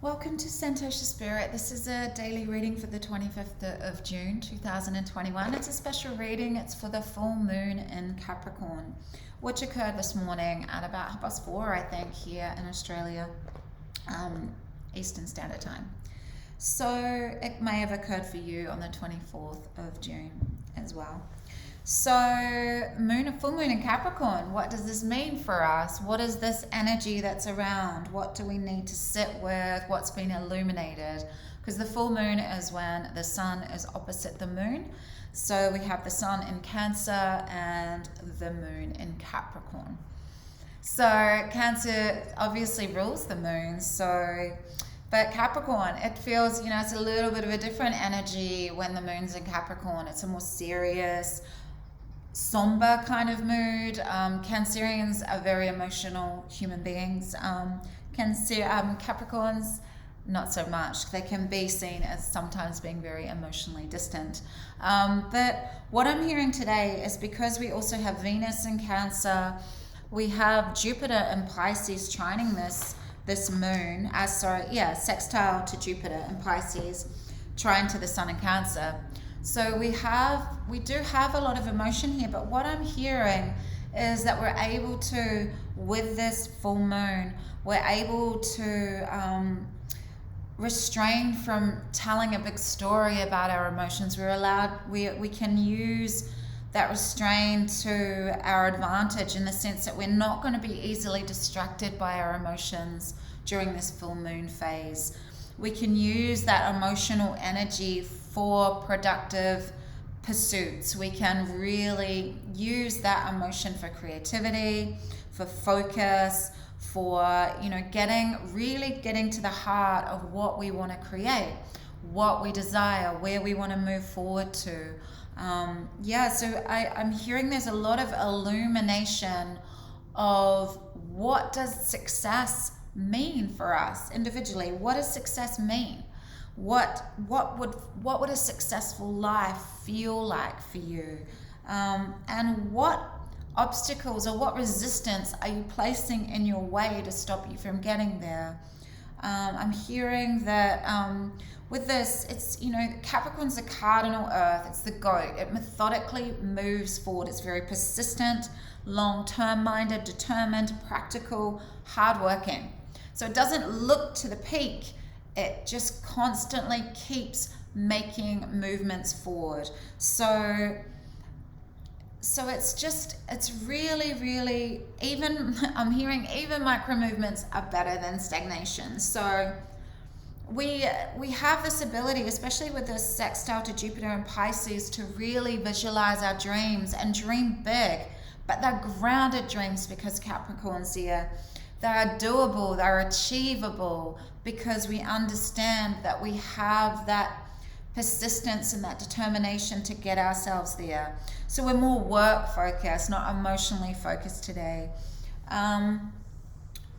Welcome to Santosha Spirit. This is a daily reading for the 25th of June 2021. It's a special reading. It's for the full moon in Capricorn, which occurred this morning at about 4:30, I think, here in Australia, Eastern Standard Time. So it may have occurred for you on the 24th of June as well. So full moon in Capricorn, what does this mean for us? What is this energy that's around? What do we need to sit with? What's been illuminated? Because the full moon is when the sun is opposite the moon. So we have the sun in Cancer and the moon in Capricorn. So Cancer obviously rules the moon. But Capricorn, it feels, it's a little bit of a different energy when the moon's in Capricorn. It's a more serious, somber kind of mood. Cancerians are very emotional human beings. Capricorns, not so much. They can be seen as sometimes being very emotionally distant. But what I'm hearing today is because we also have Venus in Cancer, we have Jupiter in Pisces trining this moon, sextile to Jupiter in Pisces, trine to the sun in Cancer. So we do have a lot of emotion here, but what I'm hearing is that we're able to, with this full moon, we're able to restrain from telling a big story about our emotions. We can use that restraint to our advantage in the sense that we're not going to be easily distracted by our emotions during this full moon phase. We can use that emotional energy for productive pursuits. We can really use that emotion for creativity, for focus, for getting to the heart of what we want to create, what we desire, where we want to move forward to. So I'm hearing there's a lot of illumination of what does success mean for us individually. What does success mean? What would a successful life feel like for you? And what obstacles or what resistance are you placing in your way to stop you from getting there? I'm hearing that with this, it's, Capricorn's the cardinal earth, it's the goat. It methodically moves forward. It's very persistent, long-term minded, determined, practical, hardworking. So it doesn't look to the peak. It just constantly keeps making movements forward. So it's really, really, I'm hearing even micro movements are better than stagnation. So we have this ability, especially with this sextile to Jupiter and Pisces, to really visualize our dreams and dream big. But they're grounded dreams because Capricorn's here. They're doable, they're achievable, because we understand that we have that persistence and that determination to get ourselves there. So we're more work focused, not emotionally focused today.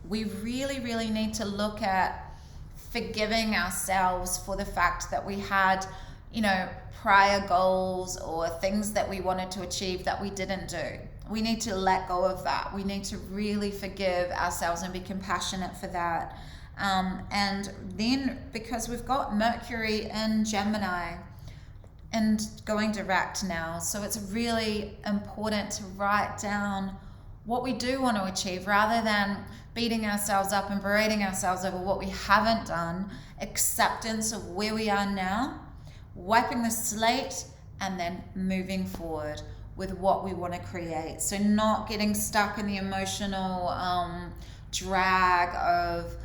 We really, really need to look at forgiving ourselves for the fact that we had, prior goals or things that we wanted to achieve that we didn't do. We need to let go of that. We need to really forgive ourselves and be compassionate for that. And then, because we've got Mercury in Gemini and going direct now, so it's really important to write down what we do want to achieve rather than beating ourselves up and berating ourselves over what we haven't done. Acceptance of where we are now, wiping the slate, and then moving forward with what we want to create. So not getting stuck in the emotional drag of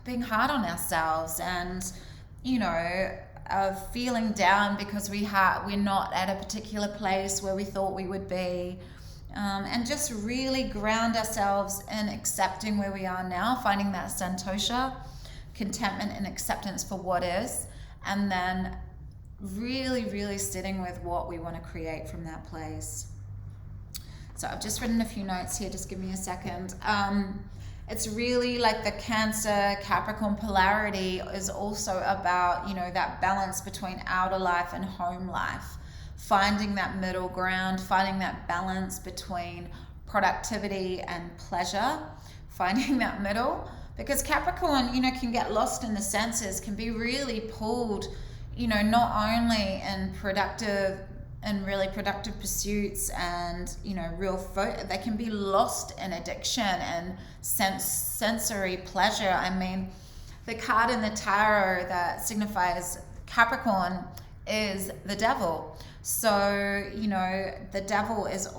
being hard on ourselves and, of feeling down because we're not at a particular place where we thought we would be. And just really ground ourselves in accepting where we are now, finding that santosha, contentment and acceptance for what is, and then really, really sitting with what we want to create from that place. So I've just written a few notes here, just give me a second. It's really like the Cancer Capricorn polarity is also about, that balance between outer life and home life, finding that middle ground, finding that balance between productivity and pleasure, finding that middle, because Capricorn, you know, can get lost in the senses, can be really pulled, you know, not only in really productive pursuits and, you know, they can be lost in addiction and sensory pleasure. I mean, the card in the tarot that signifies Capricorn is the devil. So, you know, the devil is a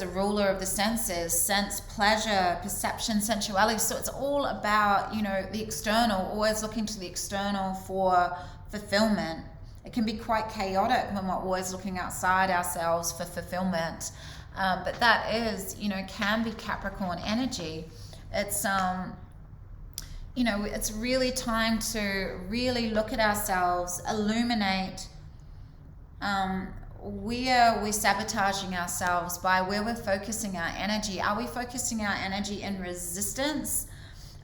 ruler of the senses, sense, pleasure, perception, sensuality. So it's all about, you know, the external, always looking to the external for fulfillment. It can be quite chaotic when we're always looking outside ourselves for fulfillment. But that is, you know, can be Capricorn energy. It's, you know, it's really time to really look at ourselves, illuminate where we're sabotaging ourselves by where we're focusing our energy. Are we focusing our energy in resistance?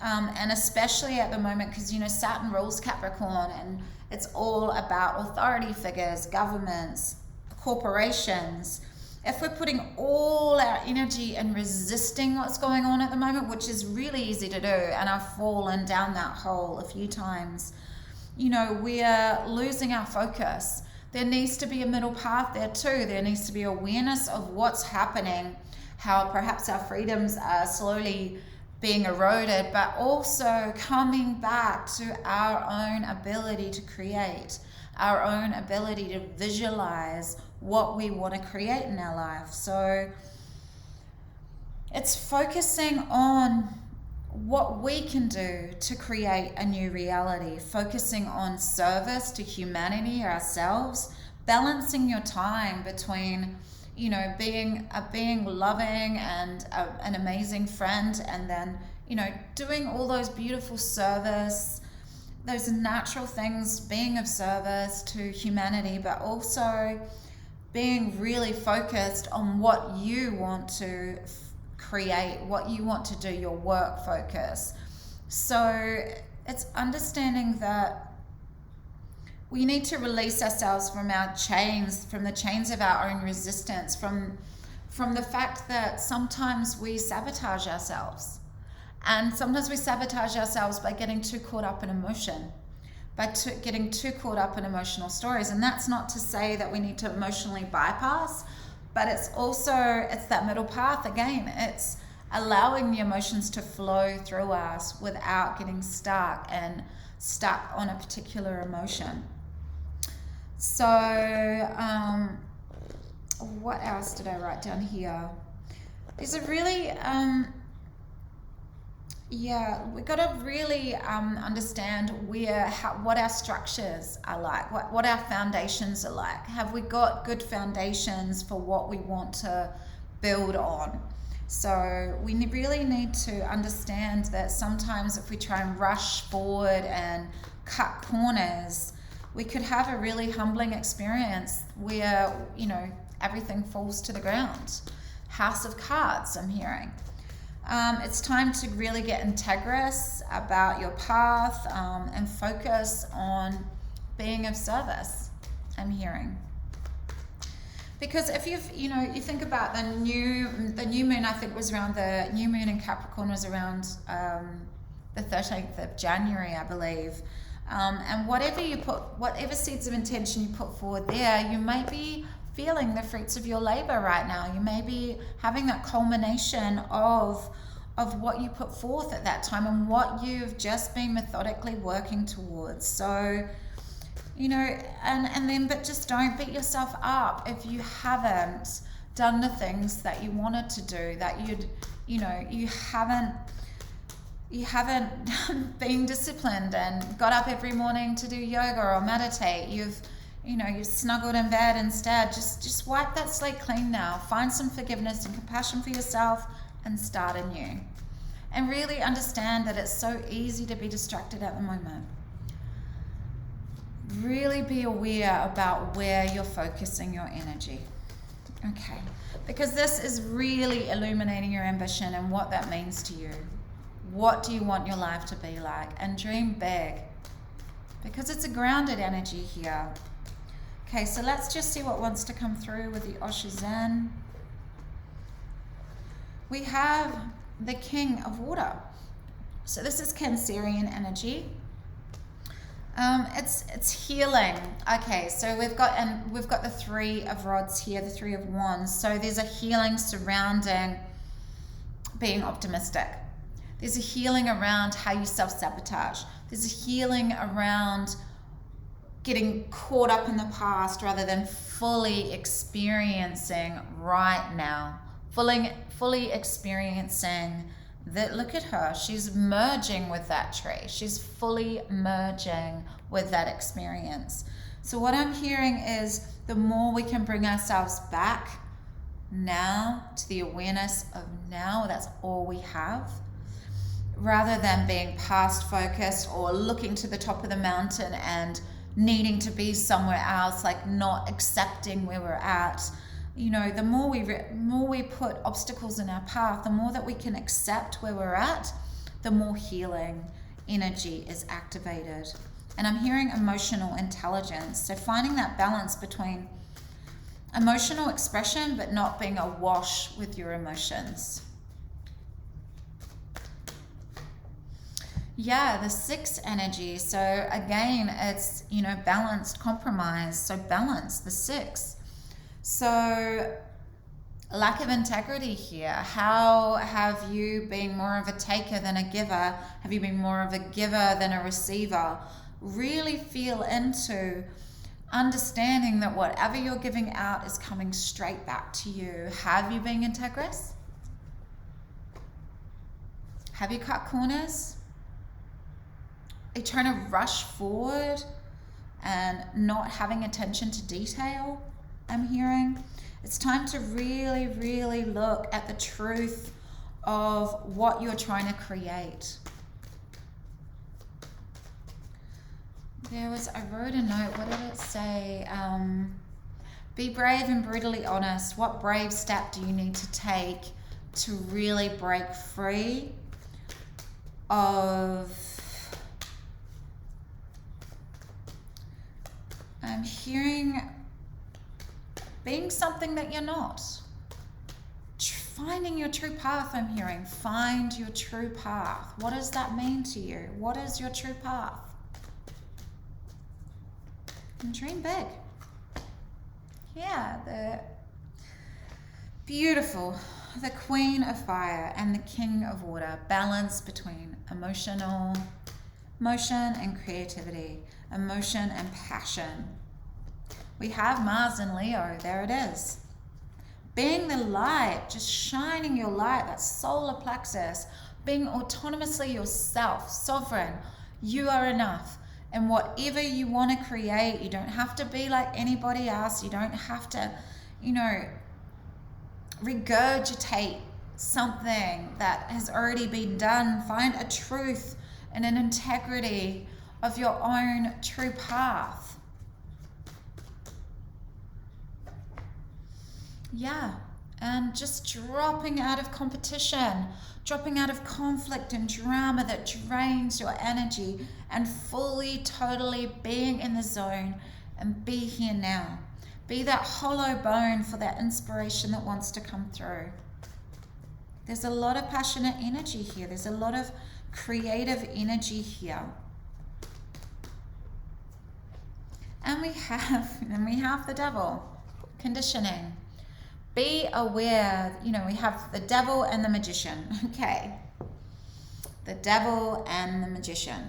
And especially at the moment, because, you know, Saturn rules Capricorn, and it's all about authority figures, governments, corporations. If we're putting all our energy in resisting what's going on at the moment, which is really easy to do, and I've fallen down that hole a few times, you know, we're losing our focus. There needs to be a middle path there too. There needs to be awareness of what's happening, how perhaps our freedoms are slowly being eroded, but also coming back to our own ability to create, our own ability to visualize what we want to create in our life. So it's focusing on what we can do to create a new reality, focusing on service to humanity, ourselves, balancing your time between, you know, being loving and an amazing friend, and then, you know, doing all those beautiful service, those natural things, being of service to humanity, but also being really focused on what you want to create, what you want to do, your work focus. So it's understanding that we need to release ourselves from our chains, from the chains of our own resistance, from the fact that sometimes we sabotage ourselves. And sometimes we sabotage ourselves by getting too caught up in emotion, by getting too caught up in emotional stories. And that's not to say that we need to emotionally bypass, but it's that middle path again. It's allowing the emotions to flow through us without getting stuck on a particular emotion. So what else did I write down here? These are really we've got to really understand what our structures are like, what our foundations are like. Have we got good foundations for what we want to build on? So we really need to understand that sometimes if we try and rush forward and cut corners, we could have a really humbling experience where, you know, everything falls to the ground. House of Cards, I'm hearing. It's time to really get integrous about your path and focus on being of service, I'm hearing. Because if you think about the new moon, I think was around, the new moon in Capricorn was around the 13th of January, I believe. And whatever seeds of intention you put forward there, you may be feeling the fruits of your labor right now. You may be having that culmination of what you put forth at that time and what you've just been methodically working towards. So, you know, but just don't beat yourself up if you haven't done the things that you wanted to do, that you haven't been disciplined and got up every morning to do yoga or meditate. You've snuggled in bed instead. Just wipe that slate clean now. Find some forgiveness and compassion for yourself and start anew. And really understand that it's so easy to be distracted at the moment. Really be aware about where you're focusing your energy. Okay, because this is really illuminating your ambition and what that means to you. What do you want your life to be like? And dream big, because it's a grounded energy here. Okay, so let's just see what wants to come through with the Osho Zen. We have the King of Water. So this is Cancerian energy. It's healing. Okay, so we've got the Three of Rods here, the Three of Wands. So there's a healing surrounding being optimistic. There's a healing around how you self-sabotage. There's a healing around getting caught up in the past rather than fully experiencing right now. Fully experiencing that. Look at her. She's merging with that tree. She's fully merging with that experience. So what I'm hearing is the more we can bring ourselves back now to the awareness of now, that's all we have, rather than being past focused or looking to the top of the mountain and needing to be somewhere else, like not accepting where we're at. You know, the more we put obstacles in our path, the more that we can accept where we're at, the more healing energy is activated. And I'm hearing emotional intelligence. So finding that balance between emotional expression but not being awash with your emotions. Yeah, the Six energy. So again, it's, you know, balanced compromise. So balance, the Six. So lack of integrity here. How have you been more of a taker than a giver? Have you been more of a giver than a receiver? Really feel into understanding that whatever you're giving out is coming straight back to you. Have you been integrous? Have you cut corners? Are you trying to rush forward and not having attention to detail? I'm hearing it's time to really, really look at the truth of what you're trying to create. I wrote a note. What did it say? Be brave and brutally honest. What brave step do you need to take to really break free of... I'm hearing being something that you're not. Finding your true path, I'm hearing. Find your true path. What does that mean to you? What is your true path? And dream big. Yeah, the beautiful, the Queen of Fire and the King of Water. Balance between motion and creativity, emotion and passion. We have Mars and Leo. There it is. Being the light, just shining your light, that solar plexus, being autonomously yourself, sovereign. You are enough. And whatever you want to create, you don't have to be like anybody else. You don't have to, you know, regurgitate something that has already been done. Find a truth and an integrity of your own true path. Yeah, and just dropping out of competition, dropping out of conflict and drama that drains your energy, and fully, totally being in the zone and be here now. Be that hollow bone for that inspiration that wants to come through. There's a lot of passionate energy here. There's a lot of creative energy here. And we have the Devil, conditioning. Be aware, you know, we have the Devil and the Magician. Okay. The Devil and the Magician.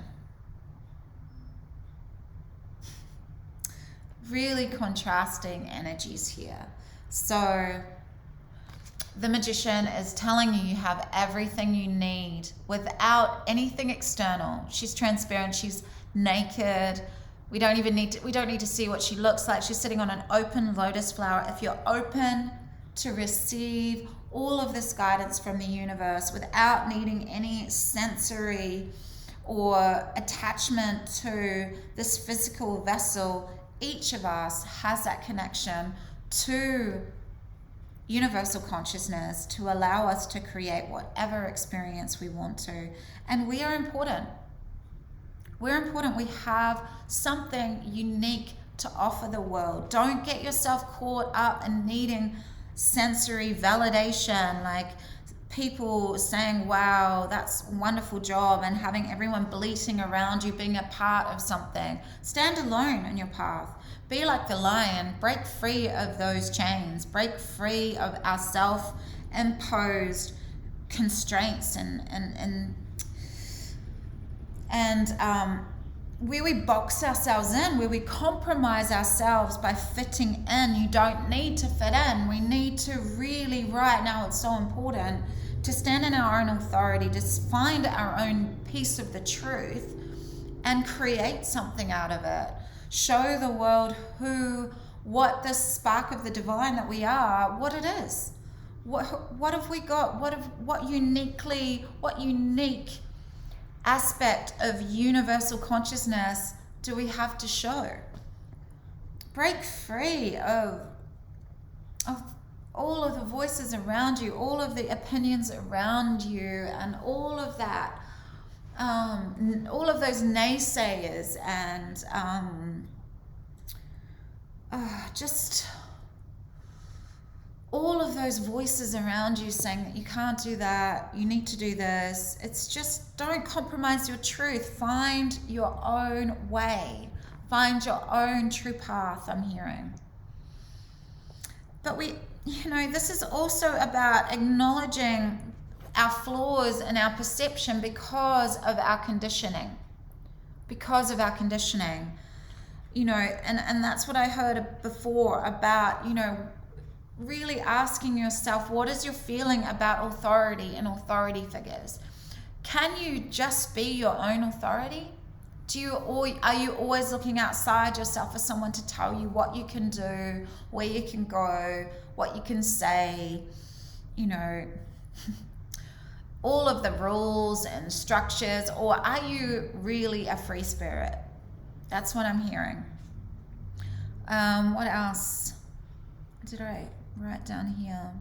Really contrasting energies here. So the Magician is telling you you have everything you need without anything external. She's transparent, she's naked. We don't need to see what she looks like. She's sitting on an open lotus flower. If you're open to receive all of this guidance from the universe without needing any sensory or attachment to this physical vessel, each of us has that connection to universal consciousness to allow us to create whatever experience we want to. And we are important. We're important. We have something unique to offer the world. Don't get yourself caught up in needing sensory validation, like people saying, wow, that's a wonderful job, and having everyone bleating around you, being a part of something. Stand alone in your path. Be like the lion. Break free of those chains. Break free of our self-imposed constraints and where we box ourselves in, where we compromise ourselves by fitting in. You don't need to fit in. We need to really, right now, it's so important to stand in our own authority, to find our own piece of the truth and create something out of it. Show the world what this spark of the divine that we are, what it is. What have we got? What unique aspect of universal consciousness do we have to show? Break free of all of the voices around you, all of the opinions around you, and all of that, all of those naysayers, and just all of those voices around you saying that you can't do that, you need to do this. It's just, don't compromise your truth. Find your own way. Find your own true path, I'm hearing. But this is also about acknowledging our flaws and our perception because of our conditioning. Because of our conditioning. And that's what I heard before about, really asking yourself, what is your feeling about authority and authority figures? Can you just be your own authority? Are you always looking outside yourself for someone to tell you what you can do, where you can go, what you can say, all of the rules and structures? Or are you really a free spirit? That's what I'm hearing. What else did I write down here?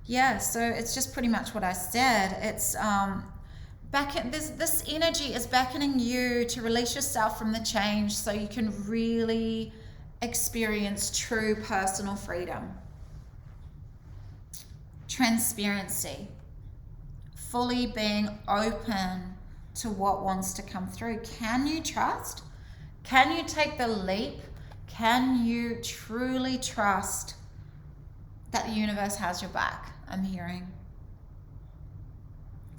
Yeah, so it's just pretty much what I said. It's this energy is beckoning you to release yourself from the change so you can really experience true personal freedom. Transparency. Fully being open to what wants to come through. Can you trust? Can you take the leap? Can you truly trust that the universe has your back? I'm hearing.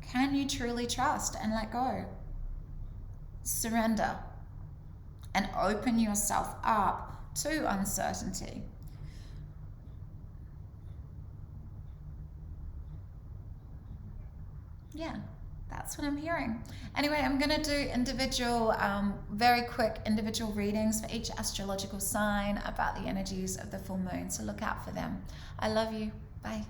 Can you truly trust and let go? Surrender and open yourself up to uncertainty. Yeah, that's what I'm hearing. Anyway, I'm going to do individual, very quick individual readings for each astrological sign about the energies of the full moon. So look out for them. I love you. Bye.